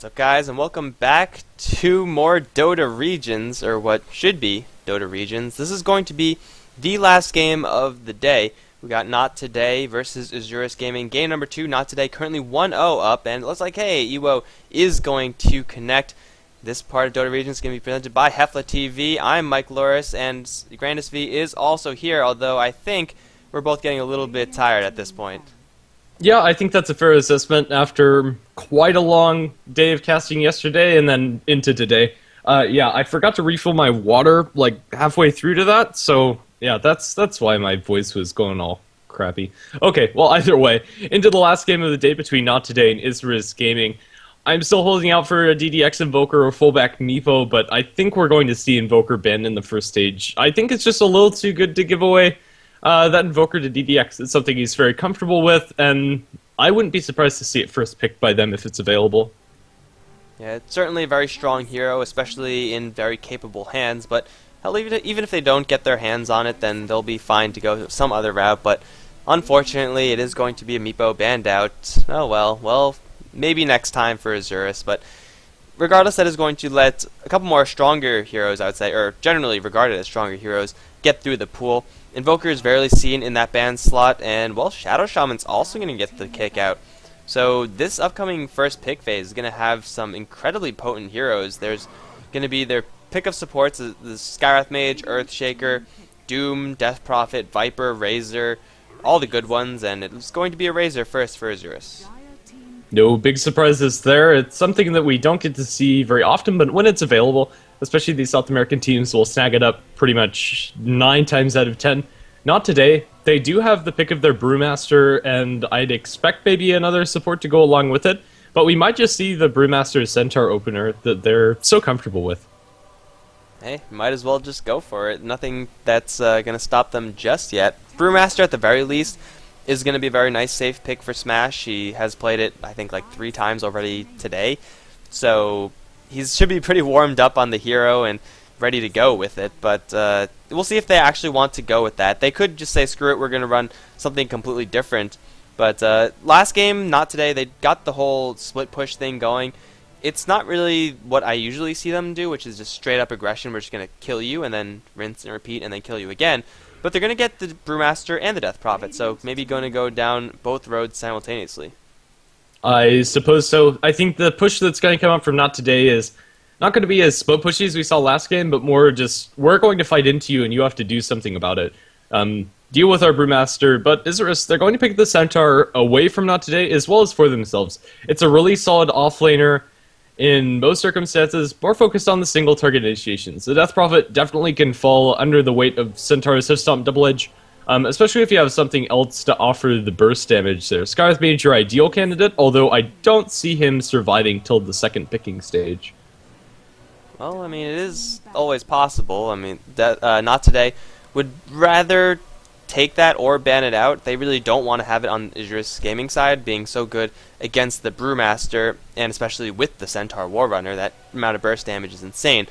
What's up, guys, and welcome back to more Dota regions, or what should be Dota regions. This is going to be the last game of the day. We got Not Today versus Isurus Gaming. Game number 2, Not Today, currently 1-0 up, and it looks like, hey, Ewo is going to connect. This part of Dota regions is going to be presented by HeflaTV. I'm Mike Loris, and Grandis V is also here, although I think we're both getting a little bit tired at this point. Yeah, I think that's a fair assessment after quite a long day of casting yesterday and then into today. Yeah, I forgot to refill my water like halfway through to that, so yeah, that's why my voice was going all crappy. Okay, well, either way, into the last game of the day between Not Today and Isurus Gaming. I'm still holding out for a DDX Invoker or fullback Meepo, but I think we're going to see Invoker banned in the first stage. I think it's just a little too good to give away. That Invoker to DDX is something he's very comfortable with, and I wouldn't be surprised to see it first picked by them if it's available. Yeah, it's certainly a very strong hero, especially in very capable hands, but hell, even if they don't get their hands on it, then they'll be fine to go some other route, but unfortunately it is going to be a Meepo banned out. Oh well, maybe next time for Isurus, but regardless, that is going to let a couple more stronger heroes, I would say, or generally regarded as stronger heroes, get through the pool. Invoker is rarely seen in that ban slot, and, well, Shadow Shaman's also going to get the kick out. So this upcoming first pick phase is going to have some incredibly potent heroes. There's going to be their pick of supports, the Skywrath Mage, Earthshaker, Doom, Death Prophet, Viper, Razor, all the good ones, and it's going to be a Razor first for Isurus. No big surprises there. It's something that we don't get to see very often, but when it's available, especially these South American teams will snag it up pretty much 9 times out of 10. Not today. They do have the pick of their Brewmaster, and I'd expect maybe another support to go along with it, but we might just see the Brewmaster Centaur opener that they're so comfortable with. Hey, might as well just go for it. Nothing that's going to stop them just yet. Brewmaster, at the very least, is going to be a very nice safe pick for Smash. He has played it, I think, like 3 times already today, so he should be pretty warmed up on the hero and ready to go with it, but we'll see if they actually want to go with that. They could just say, screw it, we're going to run something completely different. But last game, Not Today, they got the whole split push thing going. It's not really what I usually see them do, which is just straight up aggression. We're just going to kill you and then rinse and repeat and then kill you again. But they're going to get the Brewmaster and the Death Prophet, so maybe going to go down both roads simultaneously. I suppose so. I think the push that's going to come up from Not Today is not going to be as split pushy as we saw last game, but more just, we're going to fight into you and you have to do something about it. Deal with our Brewmaster, but Isurus, they're going to pick the Centaur away from Not Today as well as for themselves. It's a really solid offlaner in most circumstances, more focused on the single target initiations. The Death Prophet definitely can fall under the weight of Centaur's Hit Stomp Double Edge, especially if you have something else to offer the burst damage there. Skywrath Mage your ideal candidate, although I don't see him surviving till the second picking stage. Well, I mean, it is always possible. I mean, Not Today would rather take that or ban it out. They really don't want to have it on Isurus Gaming side, being so good against the Brewmaster, and especially with the Centaur Warrunner. That amount of burst damage is insane.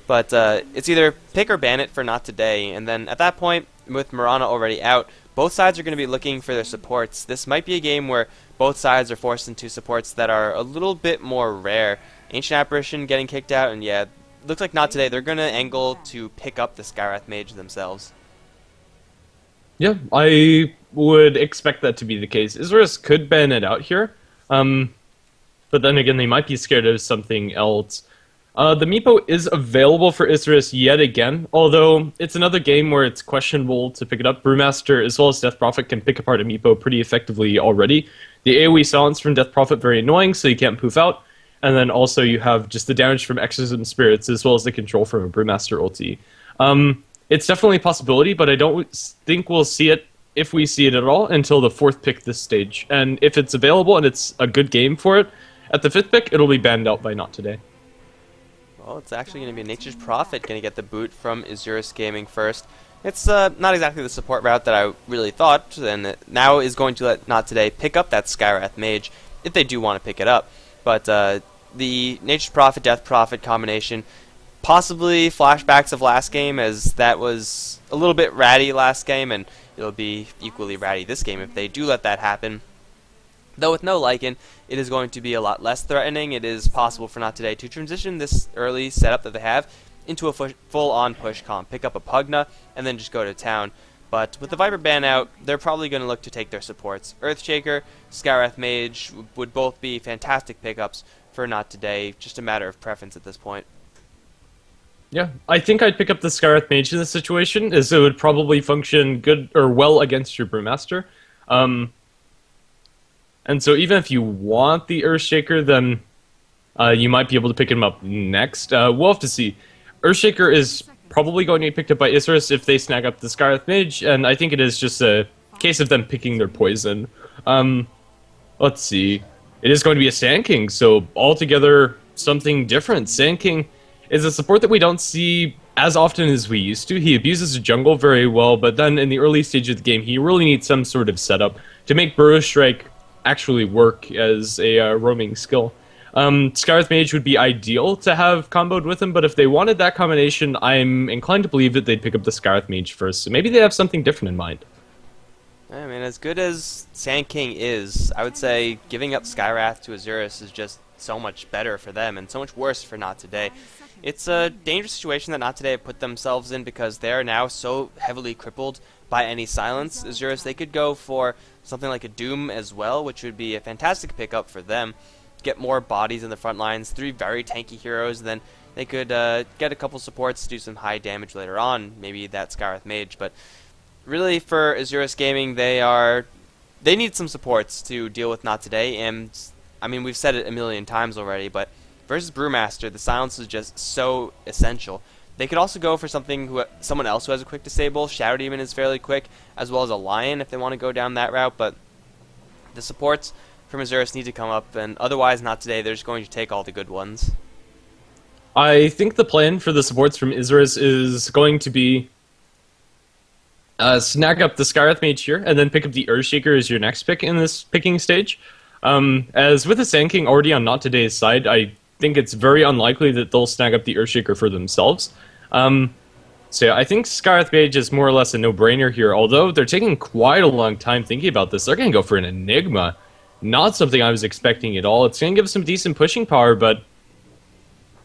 But it's either pick or ban it for Not Today, and then at that point, with Mirana already out, both sides are going to be looking for their supports. This might be a game where both sides are forced into supports that are a little bit more rare. Ancient Apparition getting kicked out, and yeah, looks like Not Today. They're going to angle to pick up the Skywrath Mage themselves. Yeah, I would expect that to be the case. Isurus could ban it out here, but then again, they might be scared of something else. The Meepo is available for Isurus yet again, although it's another game where it's questionable to pick it up. Brewmaster as well as Death Prophet can pick apart a Meepo pretty effectively already. The AoE silence from Death Prophet very annoying, so you can't poof out. And then also you have just the damage from Exorcism Spirits as well as the control from a Brewmaster ulti. It's definitely a possibility, but I don't think we'll see it, if we see it at all, until the 4th pick this stage. And if it's available and it's a good game for it, at the 5th pick, it'll be banned out by Not Today. Well, it's actually going to be Nature's Prophet going to get the boot from Isurus Gaming first. It's not exactly the support route that I really thought, and it now is going to let Not Today pick up that Skywrath Mage, if they do want to pick it up. But the Nature's Prophet, Death Prophet combination, possibly flashbacks of last game, as that was a little bit ratty last game, and it'll be equally ratty this game if they do let that happen. Though with no Lycan, it is going to be a lot less threatening. It is possible for Not Today to transition this early setup that they have into a full-on push comp. Pick up a Pugna, and then just go to town. But with the Viper ban out, they're probably going to look to take their supports. Earthshaker, Skywrath Mage would both be fantastic pickups for Not Today. Just a matter of preference at this point. Yeah, I think I'd pick up the Skywrath Mage in this situation, as it would probably function good or well against your Brewmaster. And so even if you want the Earthshaker, then you might be able to pick him up next. We'll have to see. Earthshaker is probably going to be picked up by Isurus if they snag up the Skywrath Mage, and I think it is just a case of them picking their poison. Let's see. It is going to be a Sand King, so altogether something different. Sand King is a support that we don't see as often as we used to. He abuses the jungle very well, but then in the early stage of the game, he really needs some sort of setup to make Burrow Strike actually work as a roaming skill. Skywrath Mage would be ideal to have comboed with him, but if they wanted that combination, I'm inclined to believe that they'd pick up the Skywrath Mage first, so maybe they have something different in mind. I mean, as good as Sand King is, I would say giving up Skywrath to Isurus is just so much better for them, and so much worse for Not Today. It's a dangerous situation that Not Today have put themselves in because they are now so heavily crippled by any silence. Isurus, they could go for something like a Doom as well, which would be a fantastic pickup for them. Get more bodies in the front lines, 3 very tanky heroes, then they could get a couple supports to do some high damage later on, maybe that Skywrath Mage. But really for Isurus Gaming, they need some supports to deal with Not Today, and I mean, we've said it a million times already, but versus Brewmaster, the silence is just so essential. They could also go for someone else who has a quick disable. Shadow Demon is fairly quick, as well as a Lion if they want to go down that route, but the supports from Isurus need to come up, and otherwise Not Today, they're just going to take all the good ones. I think the plan for the supports from Isurus is going to be snag up the Skywrath Mage here, and then pick up the Earthshaker as your next pick in this picking stage. As with the Sand King already on Not Today's side, I think it's very unlikely that they'll snag up the Earthshaker for themselves. So yeah, I think Skywrath Mage is more or less a no-brainer here, although they're taking quite a long time thinking about this. They're going to go for an Enigma. Not something I was expecting at all. It's going to give some decent pushing power, but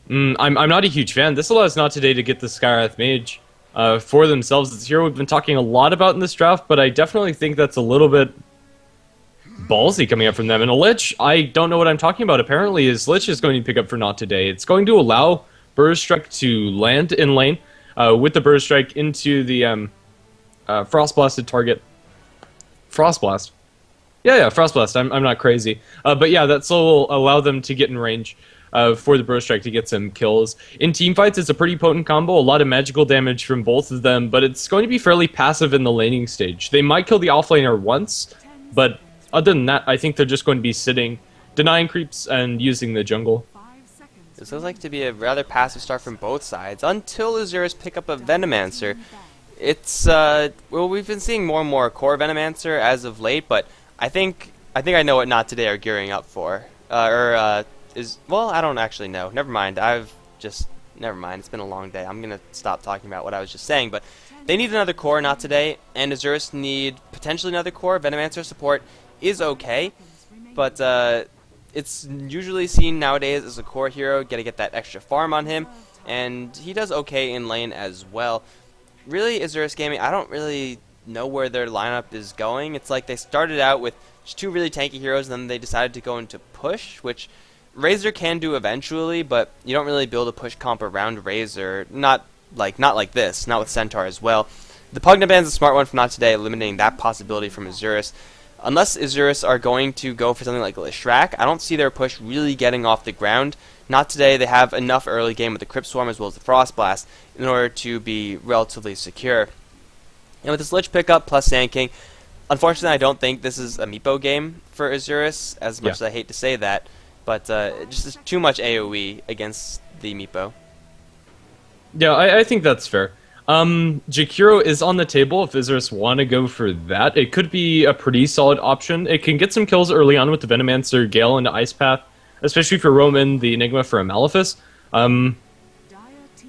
I'm not a huge fan. This allows Not Today to get the Skywrath Mage for themselves. It's a hero we've been talking a lot about in this draft, but I definitely think that's a little bit ballsy coming up from them. And a Lich, I don't know what I'm talking about. Apparently, his Lich is going to pick up for Not Today. It's going to allow Burrow Strike to land in lane with the Burrow Strike into the Frost Blasted target. Frost Blast. Yeah, Frost Blast. I'm not crazy. But yeah, that will allow them to get in range for the Burrow Strike to get some kills. In teamfights, it's a pretty potent combo, a lot of magical damage from both of them, but it's going to be fairly passive in the laning stage. They might kill the offlaner once, but other than that, I think they're just going to be sitting, denying creeps, and using the jungle. This looks like to be a rather passive start from both sides, until Isurus pick up a Venomancer. It's, well, we've been seeing more and more core Venomancer as of late, but I think I know what Not Today are gearing up for. Well, I don't actually know. Never mind. Never mind. It's been a long day. I'm going to stop talking about what I was just saying, but they need another core Not Today, and Isurus need potentially another core. Venomancer support is okay, but it's usually seen nowadays as a core hero. Gotta get that extra farm on him, and he does okay in lane as well. Really, Isurus Gaming, I don't really know where their lineup is going. It's like they started out with just 2 really tanky heroes, and then they decided to go into push, which Razor can do eventually, but you don't really build a push comp around Razor. Not like this, not with Centaur as well. The Pugna ban's a smart one from Not Today, eliminating that possibility from Isurus. Unless Isurus are going to go for something like Lishrak, I don't see their push really getting off the ground. Not Today, they have enough early game with the Crypt Swarm as well as the Frost Blast in order to be relatively secure. And with this Lich pickup plus Sand King, unfortunately I don't think this is a Meepo game for Isurus, as much as I hate to say that, but just too much AoE against the Meepo. Yeah, I think that's fair. Jakiro is on the table if Isurus want to go for that. It could be a pretty solid option. It can get some kills early on with the Venomancer, Gale into Ice Path, especially for Roman, the Enigma for a Malefice. And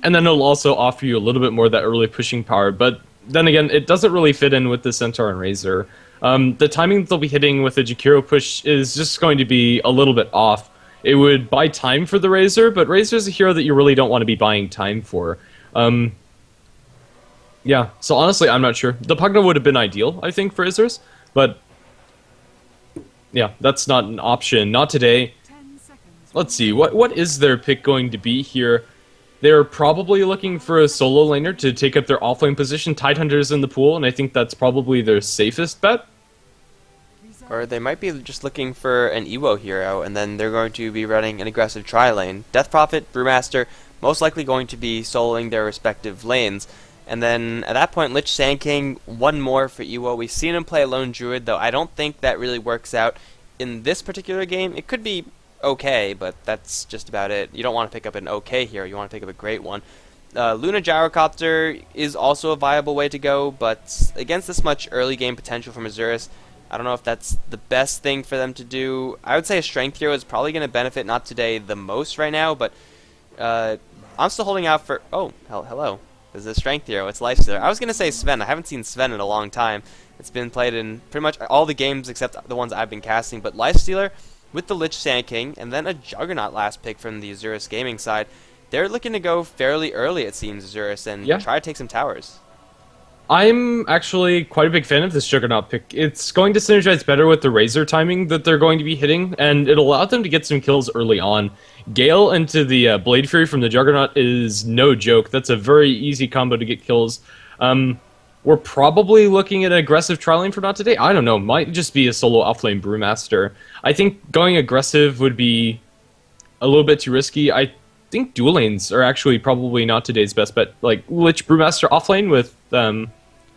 then it'll also offer you a little bit more of that early pushing power, but then again, it doesn't really fit in with the Centaur and Razor. The timing that they'll be hitting with the Jakiro push is just going to be a little bit off. It would buy time for the Razor, but Razor's a hero that you really don't want to be buying time for. Yeah, so honestly, I'm not sure. The Pugna would have been ideal, I think, for Isurus, but yeah, that's not an option. Not today. Let's see, what is their pick going to be here? They're probably looking for a solo laner to take up their offlane position. Tidehunter's in the pool, and I think that's probably their safest bet. Or they might be just looking for an Ewo hero, and then they're going to be running an aggressive tri-lane. Death Prophet, Brewmaster, most likely going to be soloing their respective lanes. And then at that point, Lich Sand King, one more for Ewo. We've seen him play a lone druid, though I don't think that really works out in this particular game. It could be okay, but that's just about it. You don't want to pick up an okay hero, you want to pick up a great one. Luna Gyrocopter is also a viable way to go, but against this much early game potential from Isurus, I don't know if that's the best thing for them to do. I would say a strength hero is probably going to benefit Not Today the most right now, but I'm still holding out for... Oh, hello. This is a strength hero. It's Lifestealer. I was going to say Sven. I haven't seen Sven in a long time. It's been played in pretty much all the games except the ones I've been casting, but Lifestealer with the Lich Sand King, and then a Juggernaut last pick from the Isurus gaming side. They're looking to go fairly early, it seems, Isurus, and try to take some towers. I'm actually quite a big fan of this Juggernaut pick. It's going to synergize better with the Razor timing that they're going to be hitting, and it'll allow them to get some kills early on. Gale into the Blade Fury from the Juggernaut is no joke. That's a very easy combo to get kills. We're probably looking at an aggressive tri-lane for Not Today. I don't know, might just be a solo offlane Brewmaster. I think going aggressive would be a little bit too risky. I think dual lanes are actually probably Not Today's best bet. Like Lich Brewmaster offlane with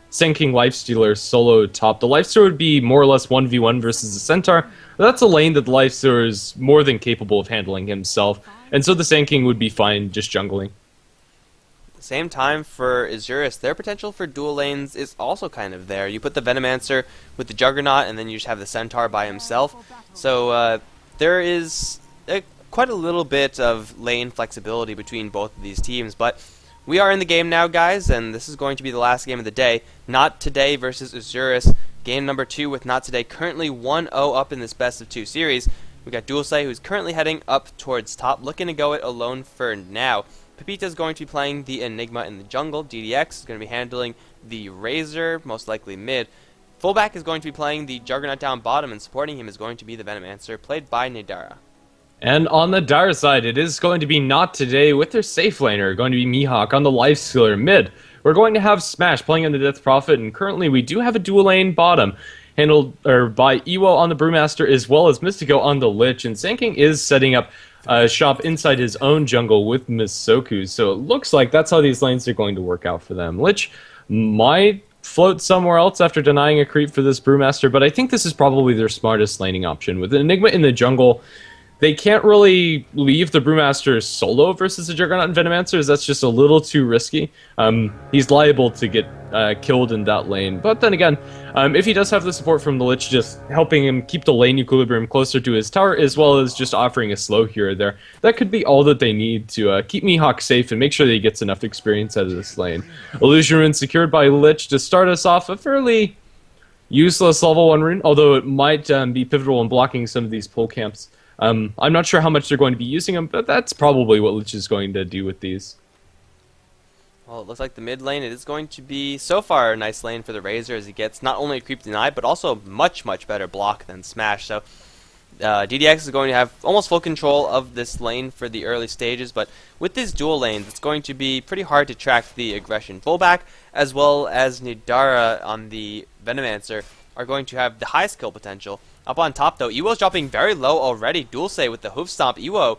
Sand King Lifestealer solo top. The Lifestealer would be more or less 1v1 versus the Centaur. That's a lane that the Lifestealer is more than capable of handling himself, and so the Sand King would be fine just jungling. Same time for Isurus, their potential for dual lanes is also kind of there. You put the Venomancer with the Juggernaut, and then you just have the Centaur by himself. So there is quite a little bit of lane flexibility between both of these teams, but we are in the game now, guys, and this is going to be the last game of the day. Not Today versus Isurus, game number 2 with Not Today currently 1-0 up in this best of 2 series. We got Dulce, who's currently heading up towards top, looking to go it alone for now. Pepita is going to be playing the Enigma in the jungle. DDX is going to be handling the Razor, most likely mid. Fullback is going to be playing the Juggernaut down bottom, and supporting him is going to be the Venomancer, played by Nidara. And on the Dire side, it is going to be Not Today with their safe laner, going to be Mihawk on the Lifestealer mid. We're going to have Smash playing on the Death Prophet, and currently we do have a dual lane bottom, handled by Ewo on the Brewmaster as well as Mystico on the Lich, and Sand King is setting up shop inside his own jungle with Misoku, so it looks like that's how these lanes are going to work out for them. Lich might float somewhere else after denying a creep for this Brewmaster, but I think this is probably their smartest laning option. With Enigma in the jungle, they can't really leave the Brewmaster solo versus the Juggernaut and Venomancer, as that's just a little too risky. He's liable to get killed in that lane. But then again, if he does have the support from the Lich, just helping him keep the lane equilibrium closer to his tower, as well as just offering a slow here or there, that could be all that they need to keep Mihawk safe and make sure that he gets enough experience out of this lane. Illusion Rune secured by Lich to start us off, a fairly useless level 1 rune, although it might be pivotal in blocking some of these pull camps. I'm not sure how much they're going to be using them, but that's probably what Lich is going to do with these. Well, it looks like the mid lane, it is going to be, so far, a nice lane for the Razor, as he gets not only a creep deny, but also much, much better block than Smash. So DDX is going to have almost full control of this lane for the early stages, but with these dual lanes, it's going to be pretty hard to track the aggression. Fullback, as well as Nidara on the Venomancer, are going to have the high skill potential. Up on top, though, Ewo's dropping very low already. Dulce with the Hoof Stomp. Ewo,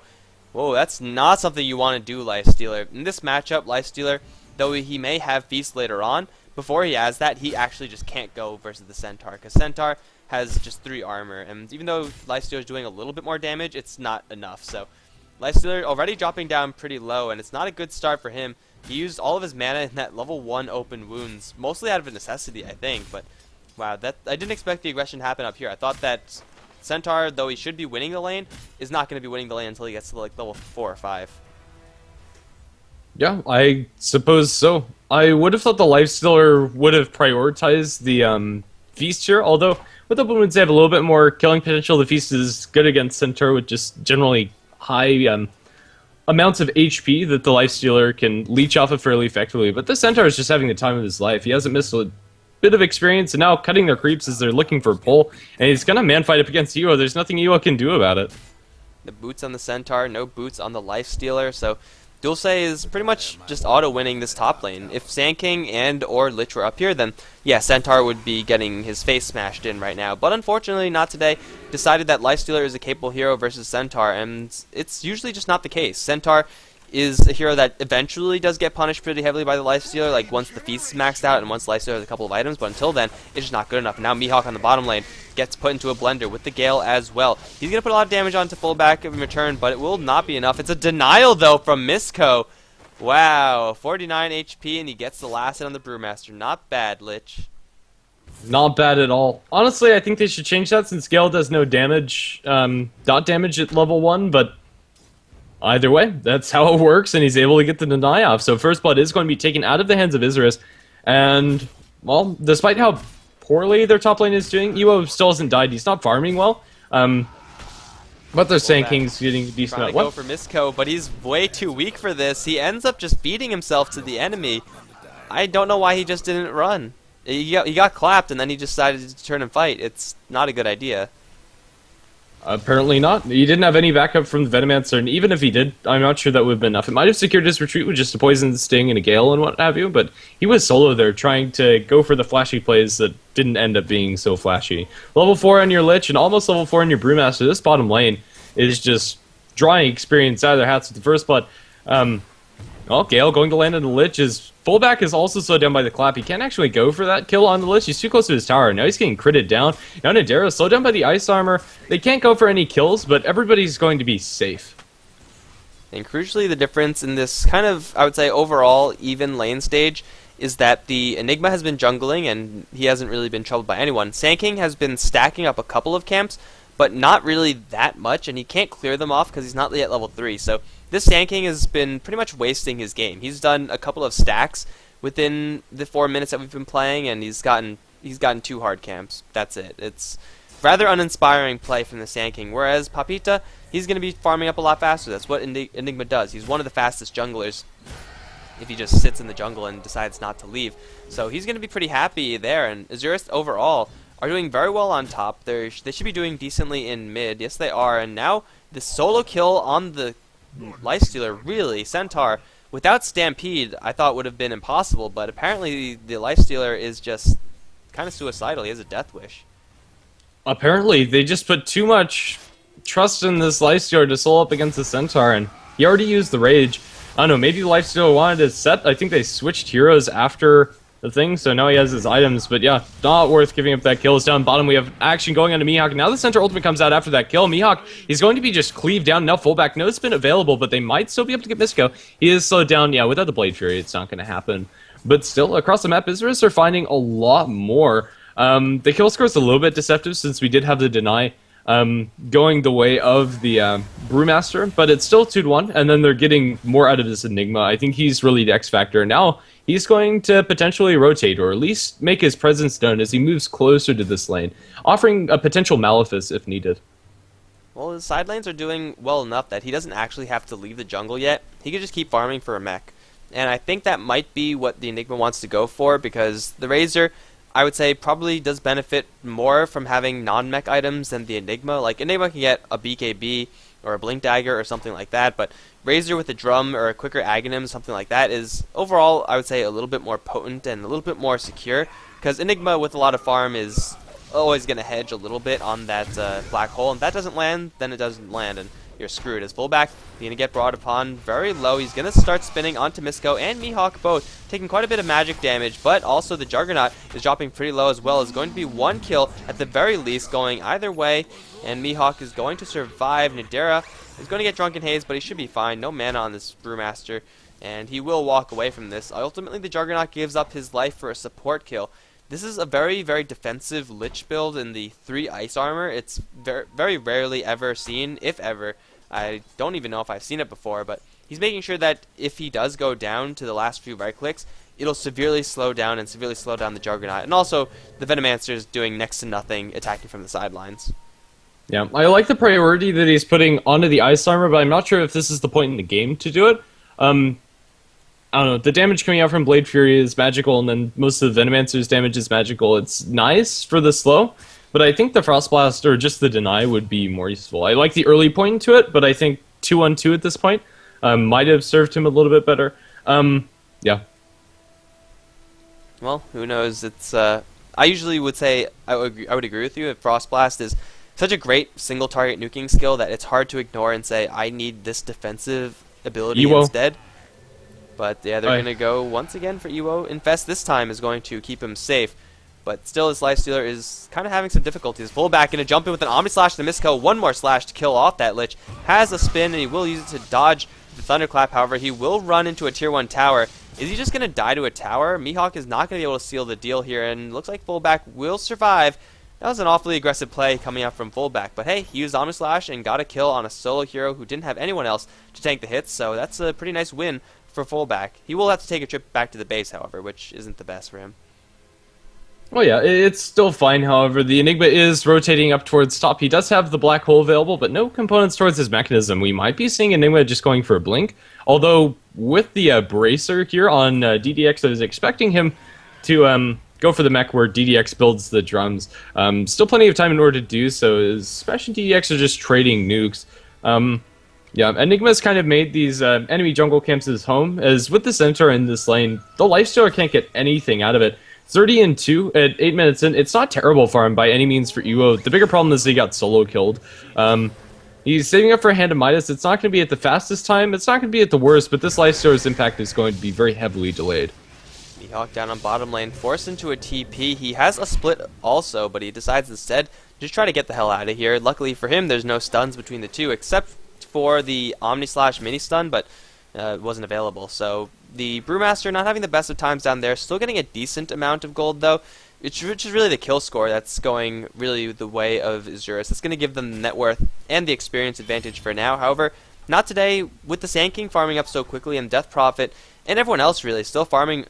whoa, that's not something you want to do, Lifestealer. In this matchup, Lifestealer, though he may have Feast later on, before he has that, he actually just can't go versus the Centaur, because Centaur has just 3 armor, and even though Lifestealer is doing a little bit more damage, it's not enough. So Lifestealer already dropping down pretty low, and it's not a good start for him. He used all of his mana in that level 1 open wounds, mostly out of a necessity, I think, but wow, I didn't expect the aggression to happen up here. I thought that Centaur, though he should be winning the lane, is not going to be winning the lane until he gets to like level 4 or 5. Yeah, I suppose so. I would have thought the Lifestealer would have prioritized the Feast here, although with Open Wounds they have a little bit more killing potential. The Feast is good against Centaur with just generally high amounts of HP that the Lifestealer can leech off of fairly effectively. But this Centaur is just having the time of his life. He hasn't missed a bit of experience, and now cutting their creeps as they're looking for a pull, and he's gonna man fight up against Iwo. There's nothing Iwo can do about it. The boots on the Centaur, no boots on the Lifestealer, so Dulce is pretty much just auto-winning this top lane. If Sand King and or Lich were up here, then yeah, Centaur would be getting his face smashed in right now. But unfortunately, not today. Decided that Lifestealer is a capable hero versus Centaur, and it's usually just not the case. Centaur is a hero that eventually does get punished pretty heavily by the Lifestealer, like once the Feast is maxed out and once Lifestealer has a couple of items, but until then, it's just not good enough. And now Mihawk on the bottom lane gets put into a blender with the Gale as well. He's going to put a lot of damage onto fullback in return, but it will not be enough. It's a denial, though, from Misko. Wow, 49 HP, and he gets the last hit on the Brewmaster. Not bad, Lich. Not bad at all. Honestly, I think they should change that since Gale does no damage, dot damage at level 1, but either way, that's how it works, and he's able to get the deny off. So First Blood is going to be taken out of the hands of Isurus, and, well, despite how poorly their top lane is doing, Iwo still hasn't died. He's not farming well. But they're saying King's getting decent at go for Misko, but he's way too weak for this. He ends up just beating himself to the enemy. I don't know why he just didn't run. He got clapped, and then he decided to turn and fight. It's not a good idea. Apparently not. He didn't have any backup from the Venomancer, and even if he did, I'm not sure that would have been enough. It might have secured his retreat with just a Poison Sting and a Gale and what have you, but he was solo there trying to go for the flashy plays that didn't end up being so flashy. Level 4 on your Lich and almost level 4 on your Brewmaster. This bottom lane is just drawing experience out of their hats with the First Blood. Well, Gale going to land on the Lich. His fullback is also slowed down by the clap. He can't actually go for that kill on the Lich. He's too close to his tower. Now he's getting critted down. Now Nadera slowed down by the ice armor. They can't go for any kills, but everybody's going to be safe. And crucially, the difference in this kind of, I would say, overall even lane stage is that the Enigma has been jungling, and he hasn't really been troubled by anyone. Sand King has been stacking up a couple of camps, but not really that much, and he can't clear them off because he's not yet level 3. So this Sand King has been pretty much wasting his game. He's done a couple of stacks within the 4 minutes that we've been playing, and he's gotten 2 hard camps. That's it. It's rather uninspiring play from the Sand King, whereas Papita, he's going to be farming up a lot faster. That's what Enigma does. He's one of the fastest junglers if he just sits in the jungle and decides not to leave. So he's going to be pretty happy there, and Isurus overall are doing very well on top. They should be doing decently in mid. Yes, they are. And now the solo kill on the Lifestealer, really, Centaur, without Stampede, I thought would have been impossible, but apparently the Lifestealer is just kind of suicidal. He has a death wish. Apparently, they just put too much trust in this Lifestealer to solo up against the Centaur, and he already used the Rage. I don't know, maybe the Lifestealer wanted to set. I think they switched heroes after the thing, so now he has his items, but yeah, not worth giving up that kill. It's down bottom. We have action going on to Mihawk. Now the Centaur ultimate comes out after that kill. Mihawk, he's going to be just cleaved down. Now fullback, no spin available, but they might still be able to get Misko. He is slowed down. Yeah, without the Blade Fury, it's not going to happen. But still, across the map, Isurus are finding a lot more. The kill score is a little bit deceptive since we did have the deny going the way of the Brewmaster, but it's still 2-1, and then they're getting more out of this Enigma. I think he's really the X factor. Now he's going to potentially rotate, or at least make his presence known as he moves closer to this lane, offering a potential Malefice if needed. Well, his side lanes are doing well enough that he doesn't actually have to leave the jungle yet. He could just keep farming for a mech. And I think that might be what the Enigma wants to go for, because the Razor, I would say, probably does benefit more from having non-mech items than the Enigma. Like, Enigma can get a BKB or a Blink Dagger or something like that, but Razor with a drum or a quicker Aghanim, something like that, is overall, I would say, a little bit more potent and a little bit more secure, because Enigma with a lot of farm is always going to hedge a little bit on that black hole, and that doesn't land, then it doesn't land, and you're screwed. As fullback, you're going to get brought upon very low. He's going to start spinning onto Misko and Mihawk both, taking quite a bit of magic damage, but also the Juggernaut is dropping pretty low as well. It's going to be 1 kill at the very least, going either way, and Mihawk is going to survive. Nadera is going to get Drunken Haze, but he should be fine. No mana on this Brewmaster, and he will walk away from this. Ultimately, the Juggernaut gives up his life for a support kill. This is a very, very defensive Lich build in the 3 ice armor. It's very, very rarely ever seen, if ever. I don't even know if I've seen it before, but he's making sure that if he does go down to the last few right clicks, it'll severely slow down the Juggernaut. And also, the Venomancer is doing next to nothing, attacking from the sidelines. Yeah, I like the priority that he's putting onto the Ice Armor, but I'm not sure if this is the point in the game to do it. I don't know, the damage coming out from Blade Fury is magical, and then most of the Venomancer's damage is magical. It's nice for the slow, but I think the Frost Blast or just the Deny would be more useful. I like the early point into it, but I think 2-on-2 at this point might have served him a little bit better. Yeah. Well, who knows? It's I usually would say I would agree with you that Frost Blast is such a great single target nuking skill that it's hard to ignore and say I need this defensive ability instead. But yeah, they're going to go once again for Ewo. Infest this time is going to keep him safe. But still, his Lifestealer is kind of having some difficulties. Full back, going to jump in with an Omni Slash to miskill. One more slash to kill off that Lich. Has a spin, and he will use it to dodge the Thunderclap. However, he will run into a Tier 1 tower. Is he just going to die to a tower? Mihawk is not going to be able to seal the deal here, and looks like Fullback will survive. That was an awfully aggressive play coming up from Fullback. But hey, he used Omni Slash and got a kill on a solo hero who didn't have anyone else to tank the hits, so that's a pretty nice win for Fullback. He will have to take a trip back to the base, however, which isn't the best for him. Well, yeah, it's still fine, however. The Enigma is rotating up towards top. He does have the Black Hole available, but no components towards his mechanism. We might be seeing Enigma just going for a blink, although with the Bracer here on DDX, I was expecting him to go for the mech where DDX builds the drums. Still plenty of time in order to do so, as Smash and DDX are just trading nukes. Yeah, Enigma's kind of made these enemy jungle camps his home, as with the Centaur in this lane, the Lifestealer can't get anything out of it. 30-2 at 8 minutes in. It's not terrible for him by any means for Ewo. The bigger problem is he got solo killed. He's saving up for a Hand of Midas. It's not going to be at the fastest time. It's not going to be at the worst, but this Lifestealer's impact is going to be very heavily delayed. Mihawk down on bottom lane, forced into a TP. He has a split also, but he decides instead to just try to get the hell out of here. Luckily for him, there's no stuns between the two, except for the Omni Slash mini stun, but it wasn't available. So the Brewmaster not having the best of times down there, still getting a decent amount of gold though, which is really the kill score that's going really the way of Isurus. It's going to give them the net worth and the experience advantage for now. However, not today, with the Sand King farming up so quickly and Death Prophet and everyone else really still farming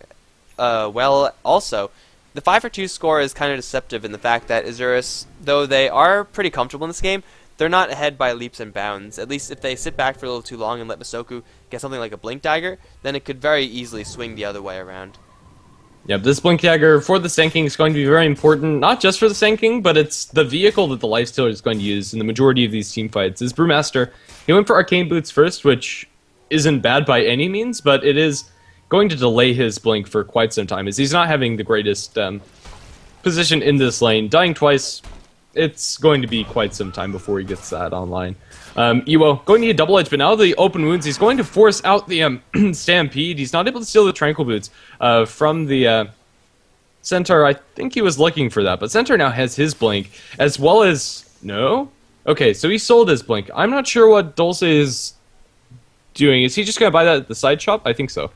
well also. The 5-for-2 score is kind of deceptive in the fact that Isurus, though they are pretty comfortable in this game, they're not ahead by leaps and bounds. At least if they sit back for a little too long and let Masoku get something like a Blink Dagger, then it could very easily swing the other way around. Yeah, this Blink Dagger for the Sand King is going to be very important, not just for the Sand King, but it's the vehicle that the Lifestealer is going to use in the majority of these team fights. His Brewmaster, he went for Arcane Boots first, which isn't bad by any means, but it is going to delay his Blink for quite some time, as he's not having the greatest position in this lane. Dying twice, it's going to be quite some time before he gets that online. Ewo going to need a double edge, but now the open wounds, he's going to force out the Stampede. He's not able to steal the Tranquil Boots from the Centaur. I think he was looking for that, but Centaur now has his Blink, as well as... No? Okay, so he sold his Blink. I'm not sure what Dulce is doing. Is he just going to buy that at the side shop? I think so.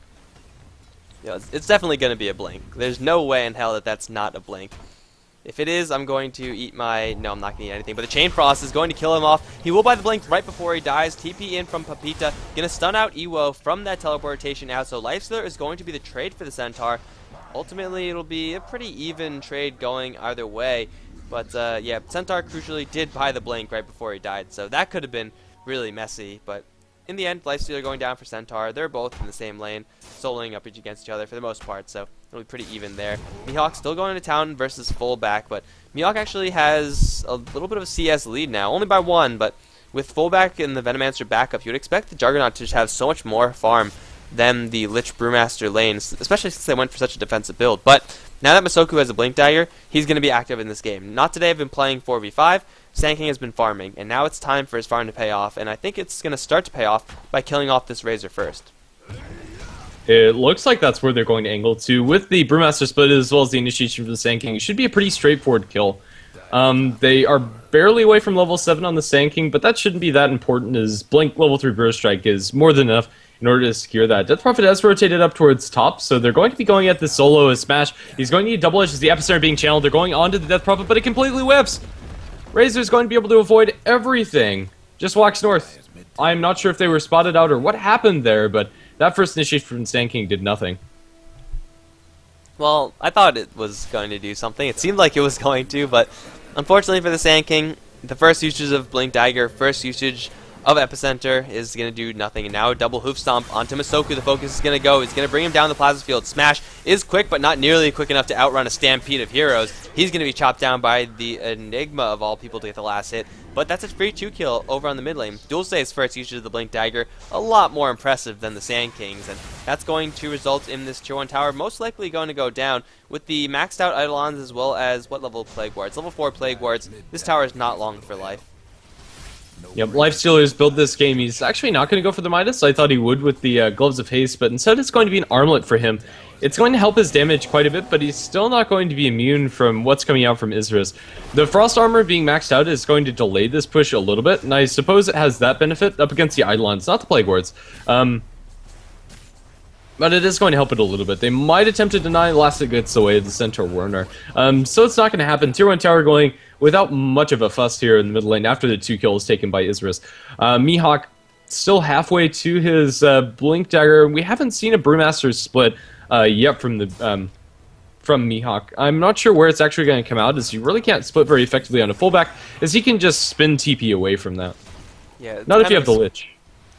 Yeah, it's definitely going to be a Blink. There's no way in hell that that's not a Blink. If it is, I'm going to eat my... No, I'm not going to eat anything. But the Chain Frost is going to kill him off. He will buy the Blink right before he dies. TP in from Papita. Going to stun out Ewo from that teleportation out. So Lifestealer is going to be the trade for the Centaur. Ultimately, it'll be a pretty even trade going either way. But, yeah, Centaur crucially did buy the Blink right before he died. So that could have been really messy. But in the end, Lifestealer going down for Centaur. They're both in the same lane, soloing up against each other for the most part. So it'll be pretty even there. Mihawk still going to town versus Fullback, but Mihawk actually has a little bit of a CS lead now, only by 1, but with Fullback and the Venomancer backup, you would expect the Juggernaut to just have so much more farm than the Lich Brewmaster lanes, especially since they went for such a defensive build. But now that Masoku has a Blink Dagger, he's going to be active in this game. Not today, I've been playing 4v5, Sand King has been farming, and now it's time for his farm to pay off, and I think it's going to start to pay off by killing off this Razor first. It looks like that's where they're going to angle to. With the Brewmaster split as well as the initiation for the Sand King, it should be a pretty straightforward kill. They are barely away from level 7 on the Sand King, but that shouldn't be that important, as Blink level 3 Burst Strike is more than enough in order to secure that. Death Prophet has rotated up towards top, so they're going to be going at the solo as Smash. He's going to need double edge as the Epicenter being channeled. They're going on to the Death Prophet, but it completely whips. Razor's going to be able to avoid everything. Just walks north. I'm not sure if they were spotted out or what happened there, but that first initiation from Sand King did nothing. Well, I thought it was going to do something. It seemed like it was going to, but unfortunately for the Sand King, the first usage of Blink Dagger, first usage of Epicenter is going to do nothing. And now a double hoof stomp onto Masoku. The focus is going to go. It's going to bring him down the plasma field. Smash is quick, but not nearly quick enough to outrun a stampede of heroes. He's going to be chopped down by the Enigma of all people to get the last hit. But that's a free 2-kill over on the mid lane. Dulce's first usage of the Blink Dagger, a lot more impressive than the Sand King's. And that's going to result in this tier 1 tower most likely going to go down with the maxed out Eidolons as well as what level Plague Wards? Level 4 Plague Wards. This tower is not long for life. Yep, Lifestealer's built this game. He's actually not going to go for the Midas. I thought he would with the Gloves of Haste, but instead it's going to be an Armlet for him. It's going to help his damage quite a bit, but he's still not going to be immune from what's coming out from Isurus. The Frost Armor being maxed out is going to delay this push a little bit, and I suppose it has that benefit up against the Eidolons, not the Plague Wards. But it is going to help it a little bit. They might attempt to deny, last it gets away the Centaur Warner. So it's not going to happen. Tier 1 tower going without much of a fuss here in the mid lane after the 2 kills taken by Isurus. Mihawk still halfway to his Blink Dagger. We haven't seen a Brewmaster split yet from Mihawk. I'm not sure where it's actually going to come out, as you really can't split very effectively on a fullback, as he can just spin TP away from that. Yeah, not if you have the Lich.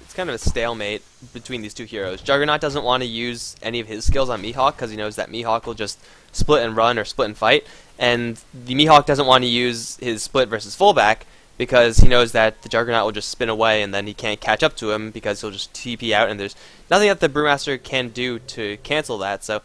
It's kind of a stalemate between these two heroes. Juggernaut doesn't want to use any of his skills on Mihawk because he knows that Mihawk will just split and run or split and fight, and the Mihawk doesn't want to use his split versus fullback because he knows that the Juggernaut will just spin away and then he can't catch up to him because he'll just TP out, and there's nothing that the Brewmaster can do to cancel that. So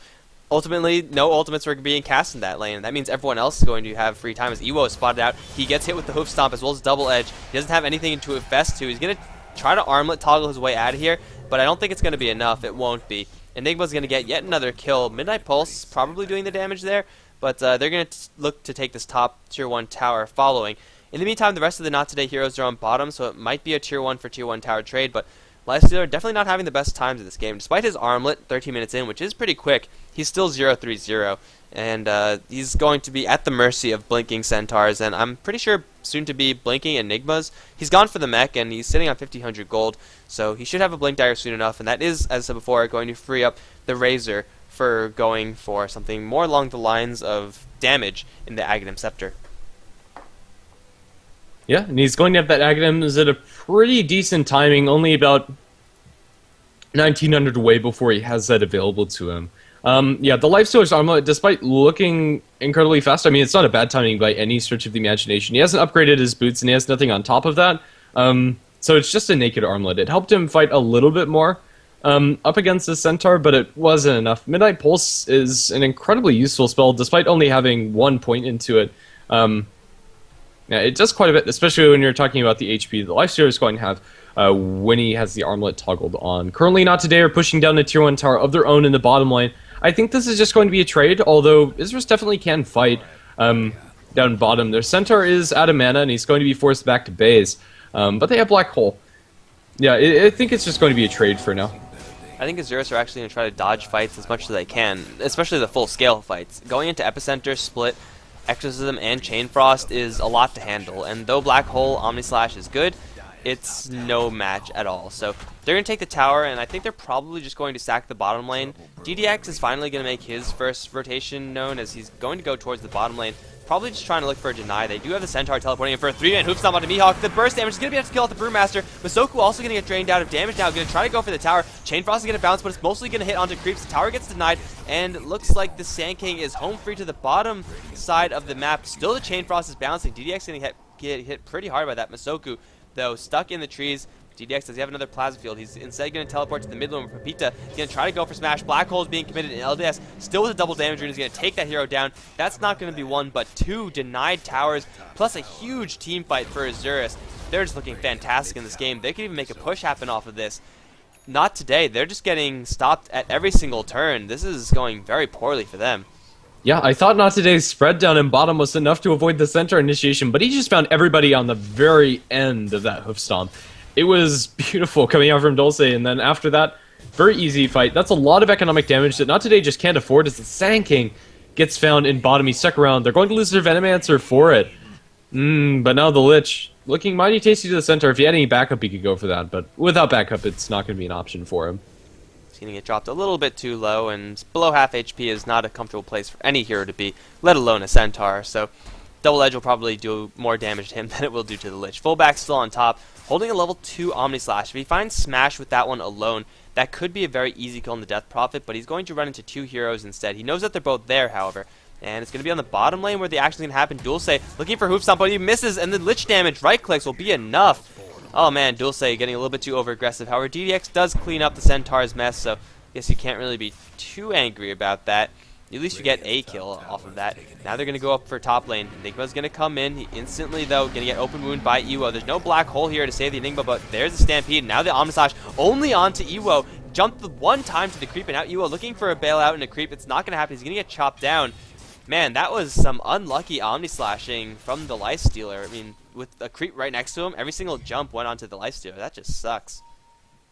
ultimately, no ultimates are being cast in that lane, and that means everyone else is going to have free time as Ewo is spotted out. He gets hit with the hoof stomp as well as double edge. He doesn't have anything to invest to. He's going to try to armlet toggle his way out of here, but I don't think it's going to be enough. It won't be. Enigma's going to get yet another kill. Midnight Pulse probably doing the damage there, but they're going to look to take this top tier 1 tower following. In the meantime, the rest of the Not Today heroes are on bottom, so it might be a tier 1 for tier 1 tower trade, but Lifestealer definitely not having the best times in this game. Despite his armlet 13 minutes in, which is pretty quick, he's still 0-3-0, and he's going to be at the mercy of blinking Centaurs, and I'm pretty sure soon to be blinking Enigmas. He's gone for the mech, and he's sitting on 1,500 gold, so he should have a Blink Dagger soon enough, and that is, as I said before, going to free up the Razor for going for something more along the lines of damage in the Aghanim Scepter. Yeah, and he's going to have that Aghanim at a pretty decent timing, only about 1,900 away before he has that available to him. Yeah, the Lifestealer's Armlet, despite looking incredibly fast, I mean, it's not a bad timing by any stretch of the imagination. He hasn't upgraded his boots, and he has nothing on top of that. So it's just a naked Armlet. It helped him fight a little bit more up against the Centaur, but it wasn't enough. Midnight Pulse is an incredibly useful spell, despite only having 1 point into it. Yeah, it does quite a bit, especially when you're talking about the HP the Lifestealer is going to have when he has the Armlet toggled on. Currently, Not Today are pushing down the tier 1 tower of their own in the bottom lane. I think this is just going to be a trade, although Isurus definitely can fight down bottom. Their Centaur is out of mana, and he's going to be forced back to base. But they have Black Hole. Yeah, I think it's just going to be a trade for now. I think Isurus are actually going to try to dodge fights as much as they can, especially the full-scale fights. Going into Epicenter, Split, Exorcism, and Chain Frost is a lot to handle, and though Black Hole Omni Slash is good, it's no match at all. So they're going to take the tower, and I think they're probably just going to sack the bottom lane. DDX is finally going to make his first rotation known, as he's going to go towards the bottom lane, probably just trying to look for a deny. They do have the Centaur teleporting in for a 3-man hoof stomp onto Mihawk. The burst damage is going to be enough to kill off the Brewmaster. Masoku also going to get drained out of damage now. Going to try to go for the tower. Chain Frost is going to bounce, but it's mostly going to hit onto creeps. The tower gets denied, and it looks like the Sand King is home free to the bottom side of the map. Still, the Chain Frost is bouncing. DDX going to get hit pretty hard by that. Masoku, though, stuck in the trees. DDX, does he have another plasma field? He's instead going to teleport to the mid lane with Pepita. He's going to try to go for smash. Black Hole is being committed in LDS. Still with a double damage rune. He's going to take that hero down. That's not going to be 1, but 2 denied towers, plus a huge team fight for Isurus. They're just looking fantastic in this game. They could even make a push happen off of this. Not today. They're just getting stopped at every single turn. This is going very poorly for them. Yeah, I thought Not Today's spread down in bottom was enough to avoid the Centaur initiation, but he just found everybody on the very end of that hoof stomp. It was beautiful coming out from Dulce, and then after that, very easy fight. That's a lot of economic damage that Not Today just can't afford as the Sand King gets found in bottom. He's stuck around. They're going to lose their Venomancer for it. But now the Lich looking mighty tasty to the center. If he had any backup, he could go for that, but without backup, it's not going to be an option for him. He's going to get dropped a little bit too low, and below half HP is not a comfortable place for any hero to be, let alone a Centaur, so Double Edge will probably do more damage to him than it will do to the Lich. Fullback still on top, holding a level 2 Omni Slash. If he finds Smash with that one alone, that could be a very easy kill on the Death Prophet, but he's going to run into 2 heroes instead. He knows that they're both there, however, and it's going to be on the bottom lane where the action is going to happen. Dulce looking for Hoof Stomp, but he misses, and the Lich damage right clicks will be enough. Oh man, Dulce getting a little bit too over-aggressive. However, DDX does clean up the Centaur's mess, so I guess you can't really be too angry about that. At least you get a kill off of that. Now they're going to go up for top lane. Enigma's going to come in. He instantly, though, going to get open wound by Ewo. There's no black hole here to save the Enigma, but there's the Stampede. Now the Omnislash only onto Ewo. Jumped the one time to the creep, and now Ewo looking for a bailout and a creep. It's not going to happen. He's going to get chopped down. Man, that was some unlucky Omnislashing from the Lifestealer. I mean, with a creep right next to him, every single jump went onto the Lifestealer. That just sucks.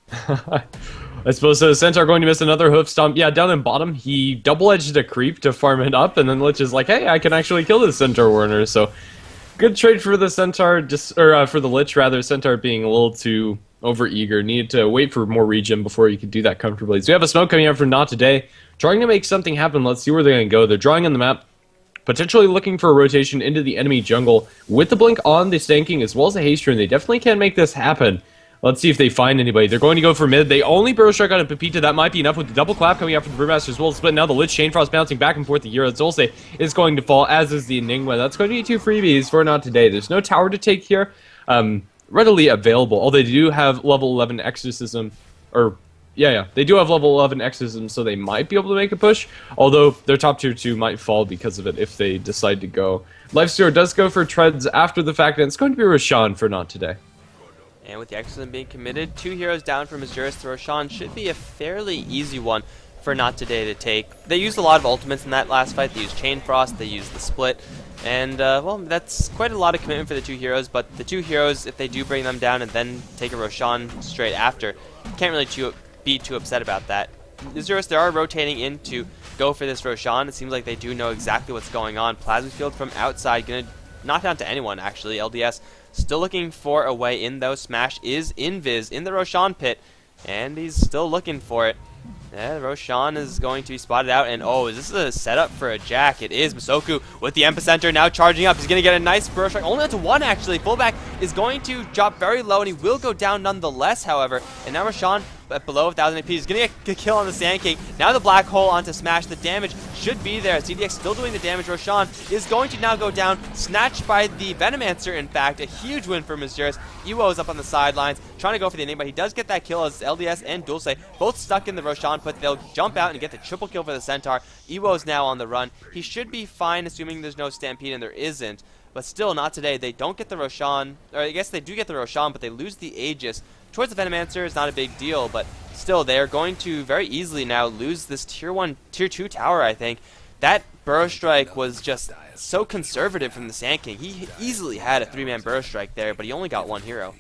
I suppose the Centaur going to miss another hoof stomp. Yeah, down in bottom, he double-edged a creep to farm it up, and then Lich is like, hey, I can actually kill this Centaur Warner, so good trade for the Centaur, for the Lich, rather. Centaur being a little too over-eager, needed to wait for more regen before he could do that comfortably. So we have a smoke coming out for Not Today, trying to make something happen. Let's see where they're going to go. They're drawing on the map, potentially looking for a rotation into the enemy jungle with the blink on the stanking as well as the haste rune. They definitely can make this happen. Let's see if they find anybody. They're going to go for mid. They only Burrow Strike on a Pepita. That might be enough with the double clap coming out from the Brewmaster as well as split. Now the Lich Chain Frost bouncing back and forth. The Hero Dulce is going to fall, as is the Enigma. That's going to be 2 freebies for Not Today. There's no tower to take here. Readily available. Although they do have level 11 Exorcism. They do have level 11 Exorcism, so they might be able to make a push. Although their top tier 2 might fall because of it if they decide to go. Lifestealer does go for treads after the fact, and it's going to be Roshan for Not Today. And with the Exorcism being committed, 2 heroes down from Isurus to Roshan should be a fairly easy one for Not Today to take. They used a lot of ultimates in that last fight. They used Chain Frost, they used the Split, and well, that's quite a lot of commitment for the 2 heroes, but the 2 heroes, if they do bring them down and then take a Roshan straight after, can't really be too upset about that. Isurus, they are rotating in to go for this Roshan. It seems like they do know exactly what's going on. Plasma Field from outside, going to knock down to anyone, actually. LDS still looking for a way in, though. Smash is invis in the Roshan pit, and he's still looking for it. Yeah, Roshan is going to be spotted out, and oh, is this a setup for a Jack? It is. Masoku with the Epicenter now charging up. He's going to get a nice Burrow Strike, only onto 1 actually. Fullback is going to drop very low, and he will go down nonetheless, however. And now Roshan at below 1000 AP is going to get a kill on the Sand King. Now the Black Hole onto Smash. The damage should be there. CDX still doing the damage. Roshan is going to now go down, snatched by the Venomancer, in fact. A huge win for Isurus. Ewo is up on the sidelines, trying to go for the Enigma. He does get that kill as LDS and Dulce both stuck in the Roshan, but they'll jump out and get the triple kill for the Centaur. Ewo's now on the run. He should be fine, assuming there's no Stampede, and there isn't. But still, Not Today. They don't get the Roshan, or I guess they do get the Roshan, but they lose the Aegis. Towards the Venomancer is not a big deal, but still, they are going to very easily now lose this tier 2 tower, I think. That Burrow Strike was just so conservative from the Sand King. He easily had a 3-man Burrow Strike there, but he only got 1 hero.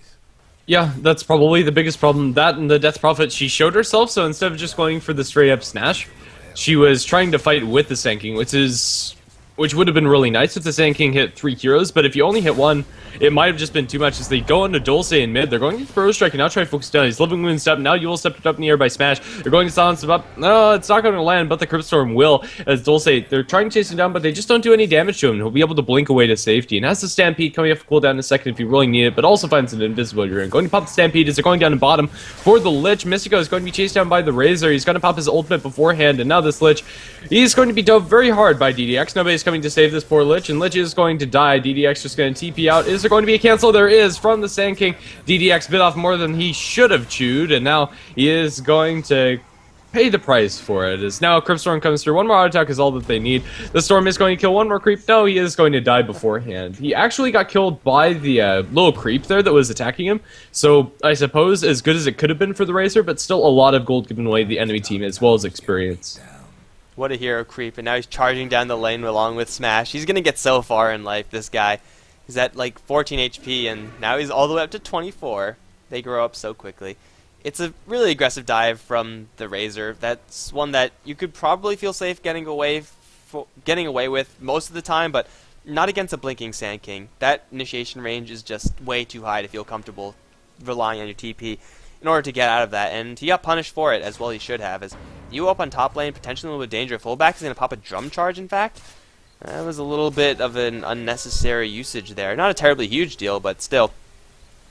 Yeah, that's probably the biggest problem. That and the Death Prophet, she showed herself, so instead of just going for the straight-up Snatch, she was trying to fight with the Sand King, which would have been really nice if the Sand King hit 3 heroes, but if you only hit 1, it might have just been too much. As they go into Dulce in mid, they're going to Burrow Strike and now try to focus down. He's Living Moon step. Now you will step it up in the air by Smash. They're going to silence him up. No, it's not going to land, but the Cryptstorm will. As Dulce, they're trying to chase him down, but they just don't do any damage to him. He'll be able to blink away to safety. And has the Stampede coming off cooldown in a second if you really need it, but also finds an invisible rune. Going to pop the Stampede as they're going down to bottom for the Lich. Mystico is going to be chased down by the Razor. He's going to pop his ultimate beforehand, and now this Lich, he's going to be dove very hard by DDX. Nobody's coming to save this poor Lich, and Lich is going to die. DDX just going to TP out. Is there going to be a cancel? There is from the Sand King. DDX bit off more than he should have chewed, and now he is going to pay the price for it. As now Cryptstorm comes through. 1 more auto attack is all that they need. The Storm is going to kill 1 more creep. No, he is going to die beforehand. He actually got killed by the little creep there that was attacking him. So I suppose as good as it could have been for the Razor, but still a lot of gold given away to the enemy team as well as experience. What a hero creep, and now he's charging down the lane along with Smash. He's going to get so far in life, this guy. He's at like 14 HP, and now he's all the way up to 24. They grow up so quickly. It's a really aggressive dive from the Razor. That's one that you could probably feel safe getting away with most of the time, but not against a blinking Sand King. That initiation range is just way too high to feel comfortable relying on your TP in order to get out of that, and he got punished for it as well. He should have, as you up on top lane, potentially a little bit of danger. Fullback is going to pop a drum charge, in fact. That was a little bit of an unnecessary usage there. Not a terribly huge deal, but still,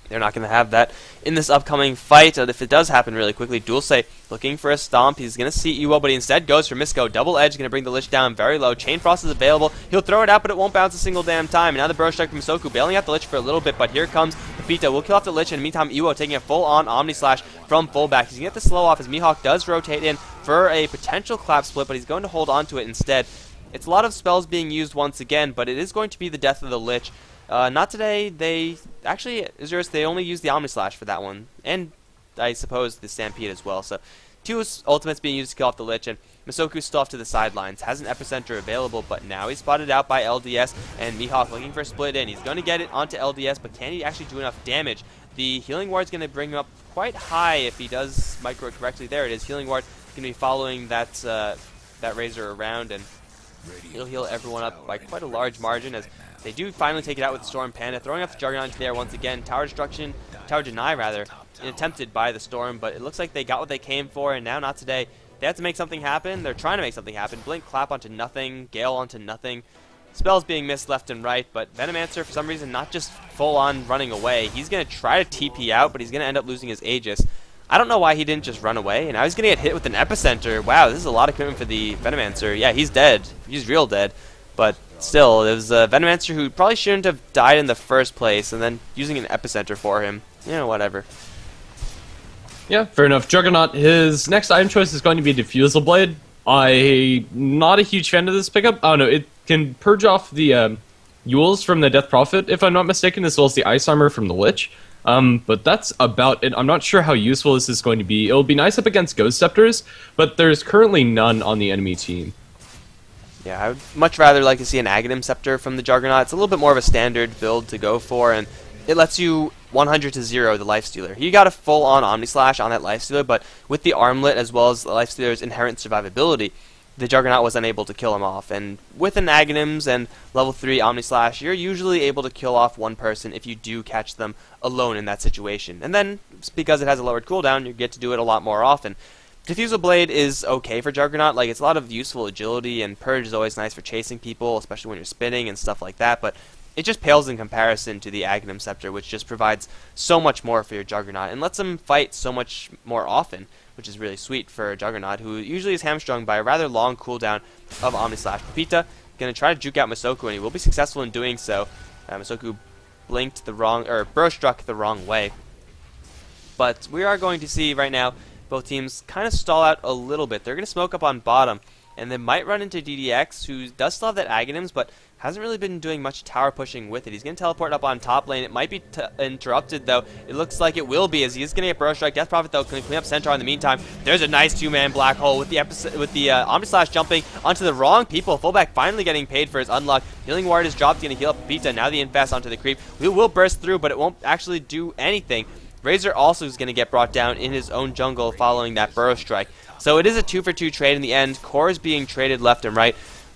they're not going to have that in this upcoming fight. If it does happen really quickly, Dulce looking for a stomp. He's going to see Ewo, but he instead goes for Misco. Double Edge, going to bring the Lich down very low. Chain Frost is available. He'll throw it out, but it won't bounce a single damn time. And now the Bro Strike from Misoku, bailing out the Lich for a little bit, but here comes Pepita. Will kill off the Lich, and in the meantime, Ewo taking a full-on Omni Slash from fullback. He's going to get the slow off as Mihawk does rotate in for a potential clap split, but he's going to hold on to it instead. It's a lot of spells being used once again, but it is going to be the death of the Lich. Not today. They actually, Isurus, they only used the Omni Slash for that one, and I suppose the Stampede as well. So, two ultimates being used to kill off the Lich, and Misoku's still off to the sidelines. Has an epicenter available, but now he's spotted out by LDS, and Mihawk looking for a split in. He's going to get it onto LDS, but can he actually do enough damage? The healing ward's going to bring him up quite high if he does micro it correctly. There it is. Healing ward going to be following that that Razor around, and he'll heal everyone up by quite a large margin as they do finally take it out with Storm Panda, throwing off the Juggernaut there once again. Tower deny rather, attempted by the Storm, but it looks like they got what they came for, and now not today. They have to make something happen. They're trying to make something happen. Blink Clap onto nothing, Gale onto nothing. Spells being missed left and right, but Venomancer, for some reason, not just full-on running away. He's going to try to TP out, but he's going to end up losing his Aegis. I don't know why he didn't just run away, and now he's going to get hit with an Epicenter. Wow, this is a lot of commitment for the Venomancer. Yeah, he's dead. He's real dead. But still, it was a Venomancer who probably shouldn't have died in the first place, and then using an Epicenter for him. You know, whatever. Yeah, fair enough. Juggernaut, his next item choice is going to be Diffusal Blade. I'm not a huge fan of this pickup. I don't know, it can purge off the Yules from the Death Prophet, if I'm not mistaken, as well as the Ice Armor from the Lich. But that's about it. I'm not sure how useful this is going to be. It'll be nice up against Ghost Scepters, but there's currently none on the enemy team. Yeah, I would much rather like to see an Aghanim Scepter from the Juggernaut. It's a little bit more of a standard build to go for, and it lets you 100 to 0 the Lifestealer. He got a full-on Omni Slash on that Lifestealer, but with the Armlet as well as the Lifestealer's inherent survivability, the Juggernaut was unable to kill him off. And with an Aghanims and level 3 Omni Slash, you're usually able to kill off one person if you do catch them alone in that situation. And then, because it has a lowered cooldown, you get to do it a lot more often. Diffusal Blade is okay for Juggernaut. Like, it's a lot of useful agility, and Purge is always nice for chasing people, especially when you're spinning and stuff like that, but it just pales in comparison to the Aghanim Scepter, which just provides so much more for your Juggernaut and lets him fight so much more often, which is really sweet for a Juggernaut, who usually is hamstrung by a rather long cooldown of Omni Slash. Pepita going to try to juke out Misoku, and he will be successful in doing so. Misoku blinked the wrong, or Bro Struck the wrong way. But we are going to see right now both teams kind of stall out a little bit. They're going to smoke up on bottom, and they might run into DDX, who does still have that Aghanims, but hasn't really been doing much tower pushing with it. He's going to teleport up on top lane. It might be interrupted, though. It looks like it will be, as he is going to get Bro Strike. Death Prophet, though, can clean up Centaur in the meantime. There's a nice two-man black hole with the Omni Slash jumping onto the wrong people. Fullback finally getting paid for his unluck. Healing Ward is dropped, going to heal up Pepita. Now the Infest onto the creep. We will burst through, but it won't actually do anything. Razor also is going to get brought down in his own jungle following that Burrow Strike. So it is a 2-for-2 trade in the end. Core is being traded left and right.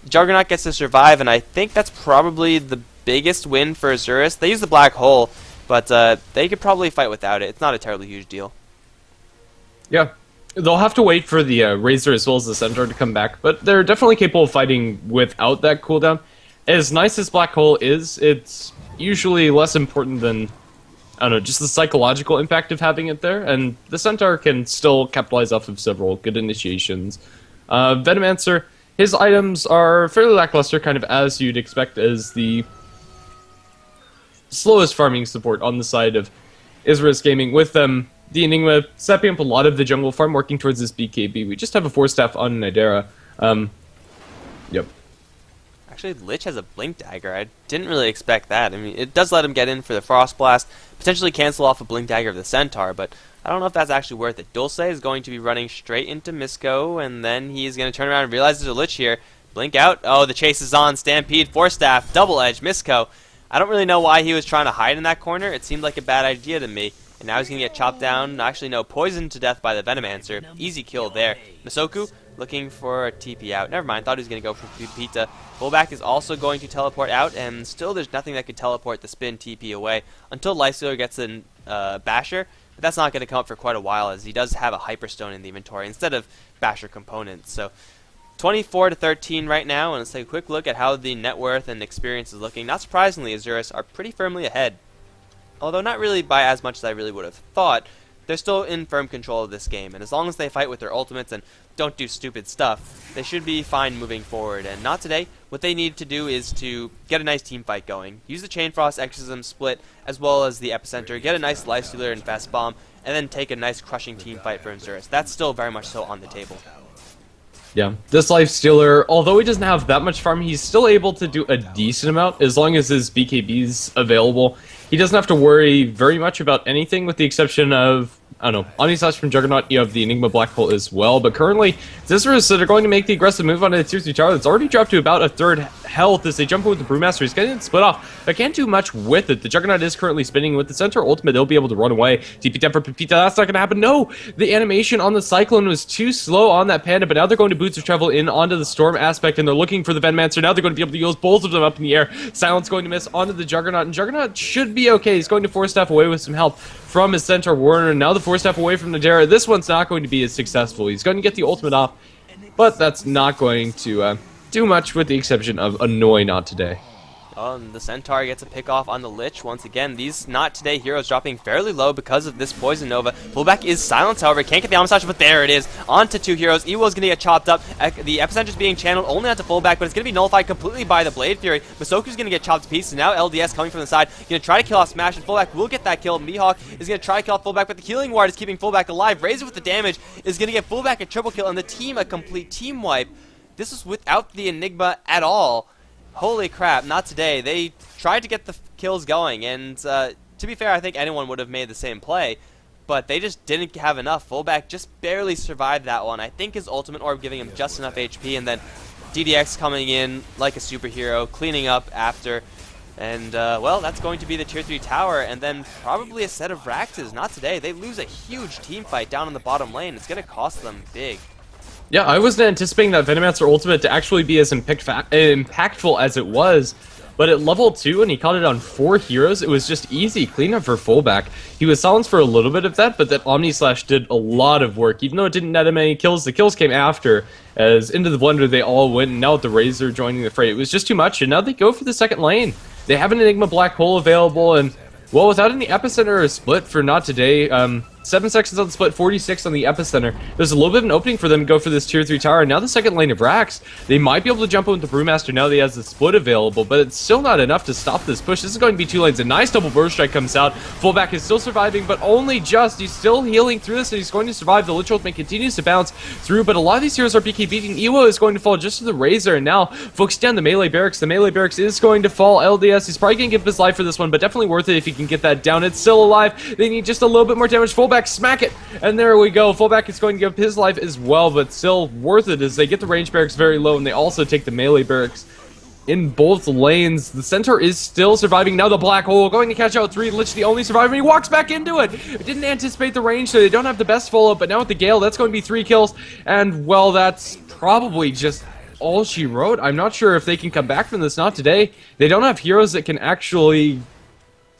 Juggernaut gets to survive, and I think that's probably the biggest win for Isurus. They use the black hole, but they could probably fight without it. It's not a terribly huge deal. Yeah, they'll have to wait for the Razor as well as the Centaur to come back, but they're definitely capable of fighting without that cooldown. As nice as black hole is, it's usually less important than, I don't know, just the psychological impact of having it there, and the Centaur can still capitalize off of several good initiations. Venomancer, his items are fairly lackluster, kind of as you'd expect, as the slowest farming support on the side of Isurus Gaming. With the Enigma stepping up a lot of the jungle farm, working towards this BKB. We just have a 4-staff on Nidera. Yep. Actually, Lich has a Blink Dagger. I didn't really expect that. I mean, it does let him get in for the Frost Blast, potentially cancel off a Blink Dagger of the Centaur, but I don't know if that's actually worth it. Dulce is going to be running straight into Misco, and then he's going to turn around and realize there's a Lich here. Blink out. Oh, the chase is on. Stampede, 4-staff, double edge, Misco. I don't really know why he was trying to hide in that corner. It seemed like a bad idea to me. And now he's going to get chopped down. Actually, no, poisoned to death by the Venomancer. Easy kill there. Misoku looking for a TP out. Never mind, thought he was going to go for Pita. Fullback is also going to teleport out, and still there's nothing that could teleport the spin TP away until Lifestealer gets a Basher. But that's not going to come up for quite a while, as he does have a Hyperstone in the inventory instead of Basher components. So 24-13 right now, and let's take a quick look at how the net worth and experience is looking. Not surprisingly, Isurus are pretty firmly ahead, although not really by as much as I really would have thought. They're still in firm control of this game, and as long as they fight with their ultimates and don't do stupid stuff, they should be fine moving forward. And not today. What they need to do is to get a nice team fight going, use the Chain Frost, Exorcism, Split, as well as the Epicenter, get a nice Lifestealer and Fast Bomb, and then take a nice crushing team fight for Isurus. That's still very much so on the table. Yeah, this Lifestealer, although he doesn't have that much farm, he's still able to do a decent amount as long as his BKB's available. He doesn't have to worry very much about anything with the exception of, I don't know, Omnislash from Juggernaut. You have the Enigma Black Hole as well, but currently, Isurus that are going to make the aggressive move onto the tier 3 tower that's already dropped to about a third health as they jump in with the Brewmaster. He's getting it split off, but can't do much with it. The Juggernaut is currently spinning with the center ultimate. They'll be able to run away. TP down for Pepita. That's not going to happen. No! The animation on the Cyclone was too slow on that Panda, but now they're going to Boots of Travel in onto the Storm aspect, and they're looking for the Venmancer. Now they're going to be able to use both of them up in the air. Silence going to miss onto the Juggernaut, and Juggernaut should be okay. He's going to Force Staff away with some help from his Centaur Warner. Now the Force Staff away from Najera. This one's not going to be as successful. He's going to get the ultimate off, but that's not going to do much with the exception of annoy not today. The Centaur gets a pick off on the Lich. Once again, these not today heroes dropping fairly low because of this Poison Nova. Fullback is silenced, however, can't get the Omnislash, but there it is. On to two heroes. Ewo's going to get chopped up. The Epicenter is being channeled only onto Fullback, but it's going to be nullified completely by the Blade Fury. Masoku's going to get chopped to pieces. Now LDS coming from the side. Going to try to kill off Smash, and Fullback will get that kill. Mihawk is going to try to kill off Fullback, but the Healing Ward is keeping Fullback alive. Razor with the damage is going to get Fullback a triple kill, and the team a complete team wipe. This is without the Enigma at all. Holy crap, not today. They tried to get the kills going, and to be fair, I think anyone would have made the same play, but they just didn't have enough. Fullback just barely survived that one. I think his ultimate orb giving him just enough HP, and then DDX coming in like a superhero, cleaning up after, and well, that's going to be the tier 3 tower, and then probably a set of Raxes. Not today. They lose a huge team fight down in the bottom lane. It's going to cost them big. Yeah, I wasn't anticipating that Venomancer ultimate to actually be as impactful as it was, but at level 2, when he caught it on 4 heroes, it was just easy cleanup for Fullback. He was silenced for a little bit of that, but that Omnislash did a lot of work. Even though it didn't net him any kills, the kills came after, as into the blender they all went, and now with the Razor joining the fray, it was just too much, and now they go for the second lane. They have an Enigma Black Hole available, and, well, without any Epicenter or Split for not today, 7 seconds on the Split, 46 on the Epicenter. There's a little bit of an opening for them to go for this tier 3 tower. And now the second lane of Rax, they might be able to jump in with the Brewmaster now that he has the Split available, but it's still not enough to stop this push. This is going to be 2 lanes. A nice double burst strike comes out. Fullback is still surviving, but only just. He's still healing through this, and he's going to survive. The Lich Ultimate continues to bounce through, but a lot of these heroes are BK beating. Ewo is going to fall just to the Razor, and now focused down the melee barracks. The melee barracks is going to fall. LDS, he's probably going to give his life for this one, but definitely worth it if he can get that down. It's still alive. They need just a little bit more damage. Fullback, smack it! And there we go. Fullback is going to give his life as well, but still worth it as they get the range barracks very low, and they also take the melee barracks in both lanes. The Centaur is still surviving. Now the Black Hole going to catch out 3. Lich the only survivor, and he walks back into it. Didn't anticipate the range, so they don't have the best follow-up, but now with the Gale, that's going to be 3 kills, and, well, that's probably just all she wrote. I'm not sure if they can come back from this. Not today. They don't have heroes that can actually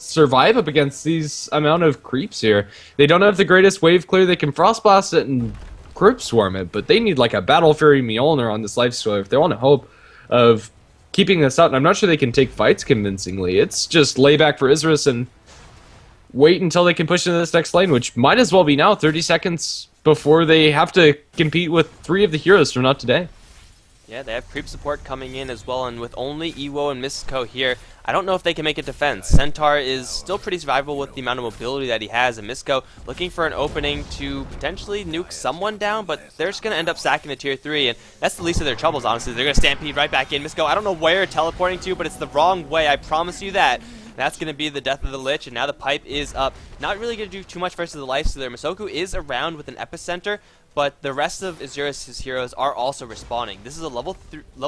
survive up against these amount of creeps here. They don't have the greatest wave clear. They can Frostblast it and Crypt Swarm it, but they need like a Battle Fury Mjolnir on this Lifestealer if they want to hope of keeping this out, and I'm not sure they can take fights convincingly. It's just lay back for Isurus and wait until they can push into this next lane, which might as well be now, 30 seconds before they have to compete with 3 of the heroes from not today. Yeah, they have creep support coming in as well, and with only Ewo and Mystico here, I don't know if they can make a defense. Centaur is still pretty survivable with the amount of mobility that he has, and Mystico looking for an opening to potentially nuke someone down, but they're just going to end up sacking the tier 3, and that's the least of their troubles, honestly. They're going to stampede right back in. Mystico, I don't know where teleporting to, but it's the wrong way, I promise you that. That's going to be the death of the Lich, and now the pipe is up. Not really going to do too much versus the Lifestealer. Masoku is around with an Epicenter, but the rest of Isurus' heroes are also respawning. This is a level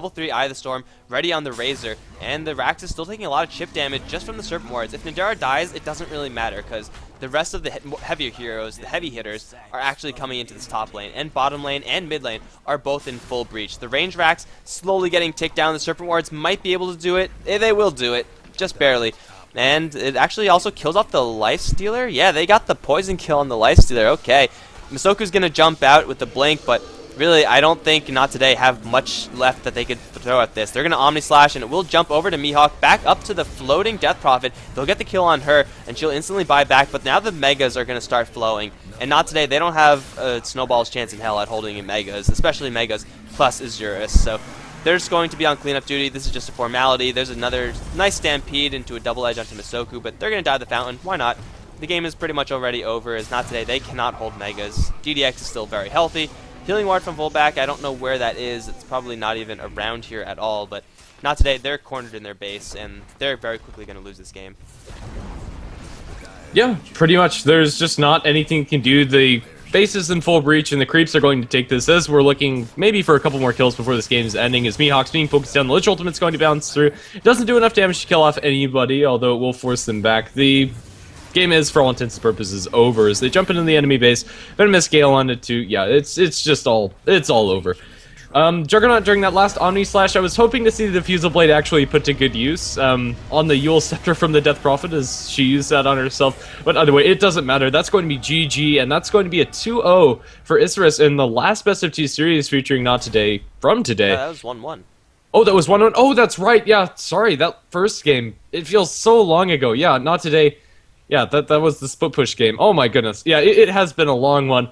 3 Eye of the Storm, ready on the Razor, and the Rax is still taking a lot of chip damage just from the Serpent Wards. If Nadara dies, it doesn't really matter, because the rest of the heavier heroes, the heavy hitters, are actually coming into this top lane, and bottom lane and mid lane are both in full breach. The range racks slowly getting ticked down. The Serpent Wards might be able to do it. They will do it, just barely. And it actually also kills off the Lifestealer. Yeah, they got the poison kill on the Lifestealer. Okay. Masoku's going to jump out with the blink, but really, I don't think Not Today have much left that they could throw at this. They're going to Omni Slash, and it will jump over to Mihawk, back up to the floating Death Prophet. They'll get the kill on her, and she'll instantly buy back, but now the Megas are going to start flowing. And Not Today, they don't have a snowball's chance in hell at holding in Megas, especially Megas plus Isurus. So they're just going to be on cleanup duty. This is just a formality. There's another nice stampede into a double edge onto Masoku, but they're going to die the fountain. Why not? The game is pretty much already over, as Not Today, they cannot hold Megas. DDX is still very healthy. Healing Ward from Volback, I don't know where that is. It's probably not even around here at all, but Not Today, they're cornered in their base, and they're very quickly going to lose this game. Yeah, pretty much. There's just not anything you can do. The base is in full breach, and the creeps are going to take this as we're looking maybe for a couple more kills before this game is ending, as Mihawk's being focused down. The Lich Ultimate's going to bounce through. It doesn't do enough damage to kill off anybody, although it will force them back. The game is, for all intents and purposes, over as they jump into the enemy base. Venomous Gale on it too. Yeah, it's just all over. Juggernaut, during that last Omni Slash, I was hoping to see the Diffusal Blade actually put to good use on the Yule Scepter from the Death Prophet, as she used that on herself. But either way, it doesn't matter. That's going to be GG, and that's going to be a 2-0 for Isurus in the last Best of 2 series featuring Not Today from today. Yeah, that was 1-1. Oh, that was 1-1. Oh, that's right. Yeah, sorry. That first game, it feels so long ago. Yeah, Not Today. Yeah, that was the split push game. Oh my goodness. Yeah, it has been a long one.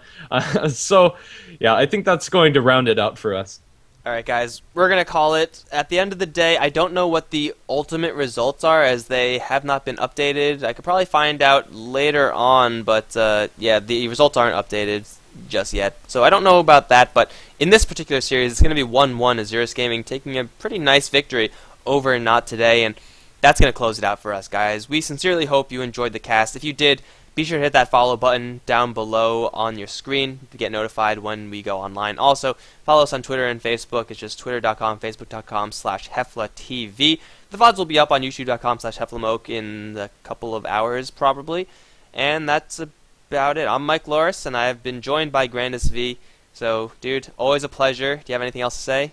So, yeah, I think that's going to round it out for us. Alright guys, we're going to call it. At the end of the day, I don't know what the ultimate results are, as they have not been updated. I could probably find out later on, but yeah, the results aren't updated just yet. So I don't know about that, but in this particular series, it's going to be 1-1 Isurus Gaming, taking a pretty nice victory over Not Today, and that's going to close it out for us, guys. We sincerely hope you enjoyed the cast. If you did, be sure to hit that follow button down below on your screen to get notified when we go online. Also, follow us on Twitter and Facebook. It's just twitter.com, facebook.com/HeflaTV. The VODs will be up on youtube.com/HeflaMoke in a couple of hours, probably. And that's about it. I'm Mike Loris, and I have been joined by Grandis V. So, dude, always a pleasure. Do you have anything else to say?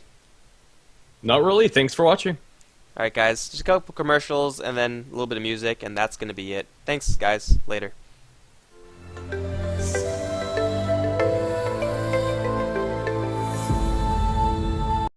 Not really. Thanks for watching. Alright guys, just a couple commercials and then a little bit of music, and that's going to be it. Thanks guys, later.